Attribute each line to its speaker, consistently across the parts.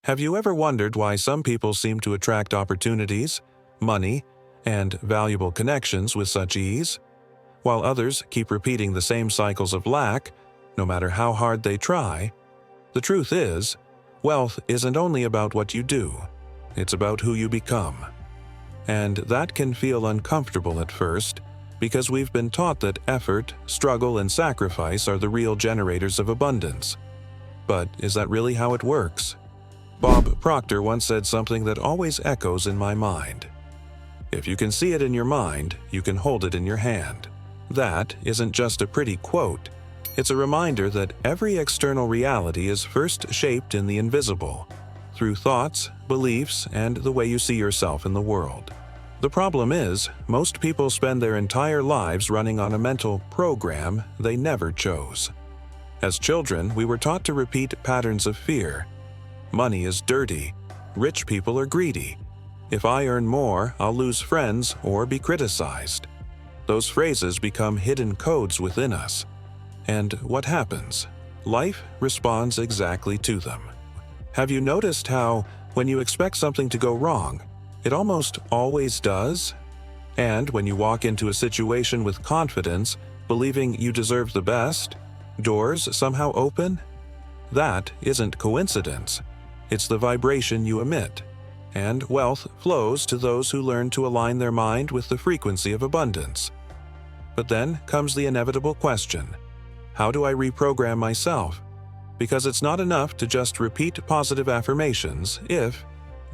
Speaker 1: Have you ever wondered why some people seem to attract opportunities, money, and valuable connections with such ease, while others keep repeating the same cycles of lack, no matter how hard they try? The truth is, wealth isn't only about what you do, it's about who you become. And that can feel uncomfortable at first, because we've been taught that effort, struggle, and sacrifice are the real generators of abundance. But is that really how it works? Bob Proctor once said something that always echoes in my mind. If you can see it in your mind, you can hold it in your hand. That isn't just a pretty quote. It's a reminder that every external reality is first shaped in the invisible, through thoughts, beliefs, and the way you see yourself in the world. The problem is, most people spend their entire lives running on a mental program they never chose. As children, we were taught to repeat patterns of fear. Money is dirty. Rich people are greedy. If I earn more, I'll lose friends or be criticized. Those phrases become hidden codes within us. And what happens? Life responds exactly to them. Have you noticed how, when you expect something to go wrong, it almost always does? And when you walk into a situation with confidence, believing you deserve the best, doors somehow open? That isn't coincidence. It's the vibration you emit. And wealth flows to those who learn to align their mind with the frequency of abundance. But then comes the inevitable question: how do I reprogram myself? Because it's not enough to just repeat positive affirmations if,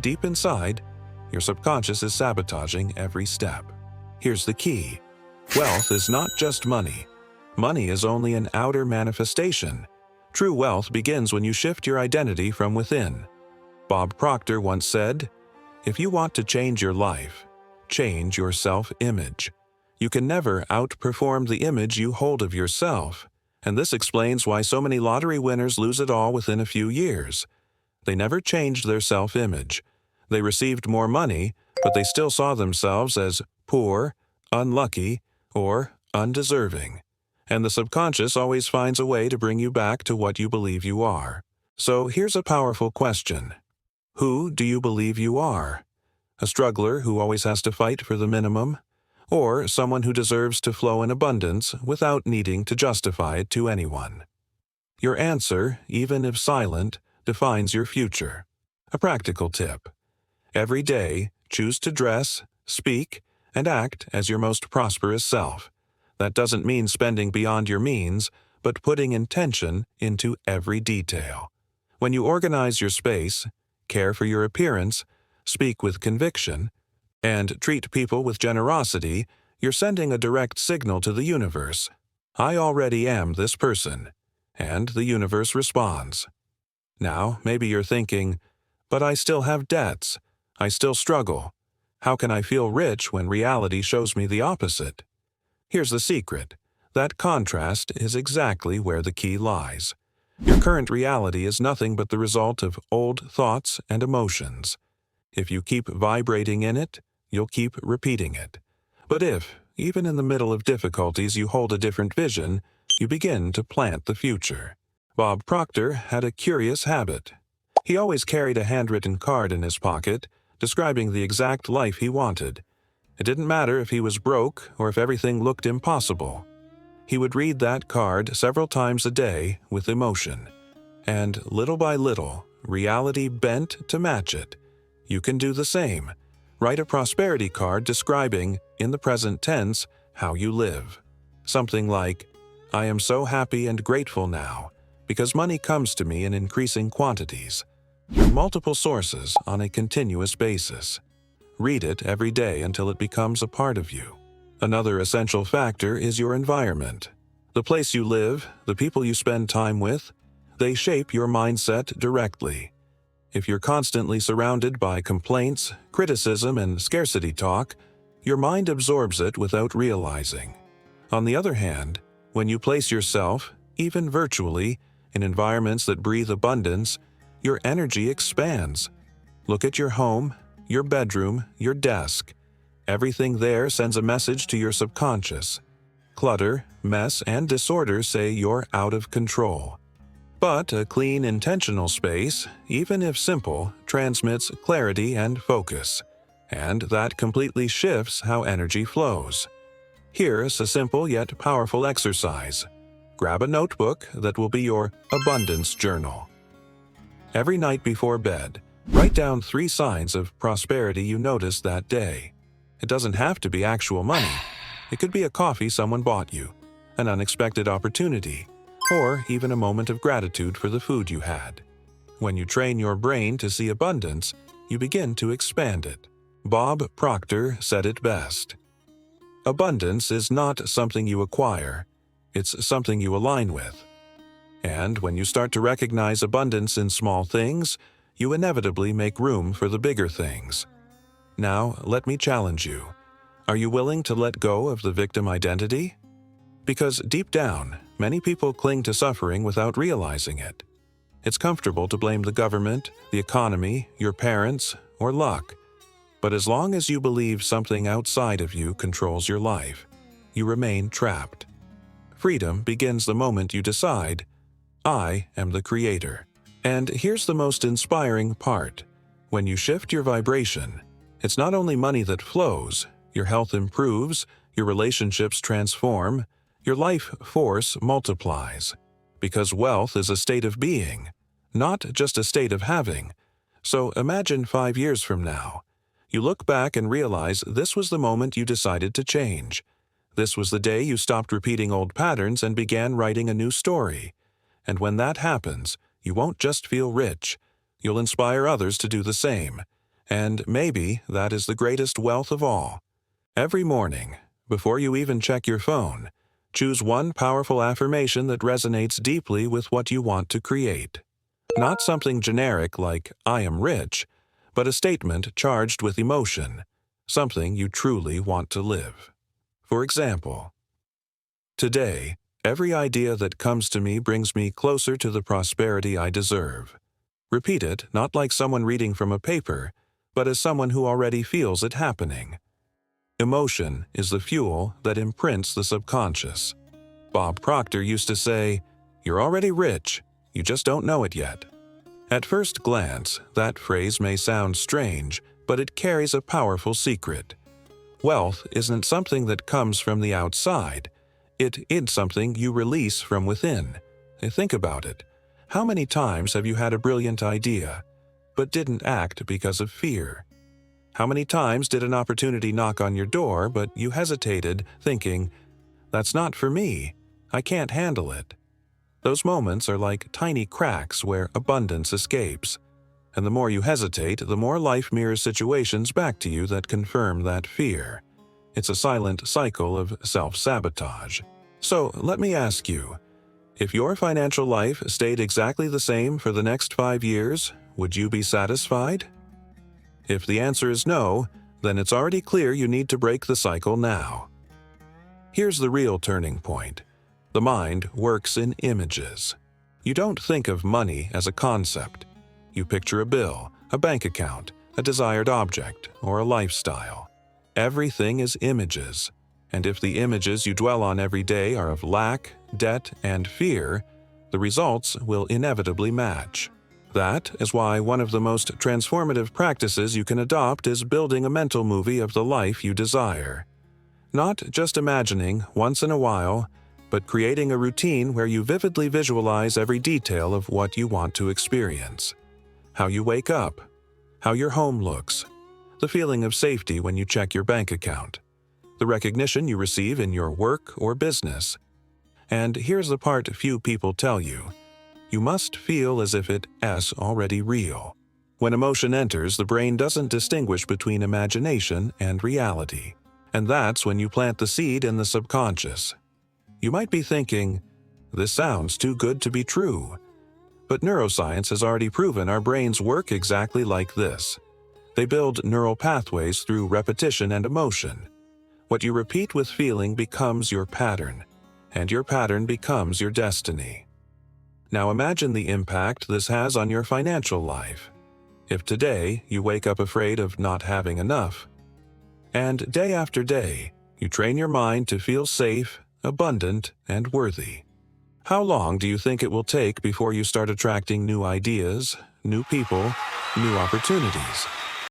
Speaker 1: deep inside, your subconscious is sabotaging every step. Here's the key. Wealth is not just money. Money is only an outer manifestation. True wealth begins when you shift your identity from within. Bob Proctor once said, "If you want to change your life, change your self-image. You can never outperform the image you hold of yourself." And this explains why so many lottery winners lose it all within a few years. They never changed their self-image. They received more money, but they still saw themselves as poor, unlucky, or undeserving. And the subconscious always finds a way to bring you back to what you believe you are. So here's a powerful question. Who do you believe you are? A struggler who always has to fight for the minimum? Or someone who deserves to flow in abundance without needing to justify it to anyone? Your answer, even if silent, defines your future. A practical tip. Every day, choose to dress, speak, and act as your most prosperous self. That doesn't mean spending beyond your means, but putting intention into every detail. When you organize your space, care for your appearance, speak with conviction, and treat people with generosity, you're sending a direct signal to the universe. I already am this person. And the universe responds. Now, maybe you're thinking, but I still have debts. I still struggle. How can I feel rich when reality shows me the opposite? Here's the secret. That contrast is exactly where the key lies. Your current reality is nothing but the result of old thoughts and emotions. If you keep vibrating in it, you'll keep repeating it. But if, even in the middle of difficulties, you hold a different vision, you begin to plant the future. Bob Proctor had a curious habit. He always carried a handwritten card in his pocket, describing the exact life he wanted. It didn't matter if he was broke or if everything looked impossible. He would read that card several times a day with emotion. And little by little, reality bent to match it. You can do the same. Write a prosperity card describing, in the present tense, how you live. Something like, "I am so happy and grateful now, because money comes to me in increasing quantities." Through multiple sources on a continuous basis. Read it every day until it becomes a part of you. Another essential factor is your environment. The place you live, the people you spend time with, they shape your mindset directly. If you're constantly surrounded by complaints, criticism, and scarcity talk, your mind absorbs it without realizing. On the other hand, when you place yourself, even virtually, in environments that breathe abundance, your energy expands. Look at your home, your bedroom, your desk. Everything there sends a message to your subconscious. Clutter, mess, and disorder say you're out of control. But a clean, intentional space, even if simple, transmits clarity and focus, and that completely shifts how energy flows. Here's a simple yet powerful exercise. Grab a notebook that will be your abundance journal. Every night before bed, write down 3 signs of prosperity you noticed that day. It doesn't have to be actual money. It could be a coffee someone bought you, an unexpected opportunity, or even a moment of gratitude for the food you had. When you train your brain to see abundance, you begin to expand it. Bob Proctor said it best. Abundance is not something you acquire, it's something you align with. And when you start to recognize abundance in small things, you inevitably make room for the bigger things. Now, let me challenge you. Are you willing to let go of the victim identity? Because deep down, many people cling to suffering without realizing it. It's comfortable to blame the government, the economy, your parents, or luck. But as long as you believe something outside of you controls your life, you remain trapped. Freedom begins the moment you decide, I am the creator. And here's the most inspiring part. When you shift your vibration, it's not only money that flows, your health improves, your relationships transform, your life force multiplies. Because wealth is a state of being, not just a state of having. So imagine 5 years from now. You look back and realize this was the moment you decided to change. This was the day you stopped repeating old patterns and began writing a new story. And when that happens, you won't just feel rich. You'll inspire others to do the same. And maybe that is the greatest wealth of all. Every morning, before you even check your phone, choose one powerful affirmation that resonates deeply with what you want to create. Not something generic like, I am rich, but a statement charged with emotion, something you truly want to live. For example, today, every idea that comes to me brings me closer to the prosperity I deserve. Repeat it not like someone reading from a paper, but as someone who already feels it happening. Emotion is the fuel that imprints the subconscious. Bob Proctor used to say, "You're already rich, you just don't know it yet." At first glance, that phrase may sound strange, but it carries a powerful secret. Wealth isn't something that comes from the outside. It is something you release from within. Think about it. How many times have you had a brilliant idea, but didn't act because of fear? How many times did an opportunity knock on your door, but you hesitated, thinking, "That's not for me. I can't handle it"? Those moments are like tiny cracks where abundance escapes. And the more you hesitate, the more life mirrors situations back to you that confirm that fear. It's a silent cycle of self-sabotage. So let me ask you, if your financial life stayed exactly the same for the next 5 years, would you be satisfied? If the answer is no, then it's already clear you need to break the cycle now. Here's the real turning point. The mind works in images. You don't think of money as a concept. You picture a bill, a bank account, a desired object, or a lifestyle. Everything is images, and if the images you dwell on every day are of lack, debt, and fear, the results will inevitably match. That is why one of the most transformative practices you can adopt is building a mental movie of the life you desire. Not just imagining once in a while, but creating a routine where you vividly visualize every detail of what you want to experience. How you wake up, how your home looks, the feeling of safety when you check your bank account, the recognition you receive in your work or business. And here's the part few people tell you. You must feel as if it is already real. When emotion enters, the brain doesn't distinguish between imagination and reality. And that's when you plant the seed in the subconscious. You might be thinking, this sounds too good to be true. But neuroscience has already proven our brains work exactly like this. They build neural pathways through repetition and emotion. What you repeat with feeling becomes your pattern, and your pattern becomes your destiny. Now imagine the impact this has on your financial life. If today you wake up afraid of not having enough, and day after day you train your mind to feel safe, abundant, and worthy, How long do you think it will take before you start attracting new ideas, new people, new opportunities?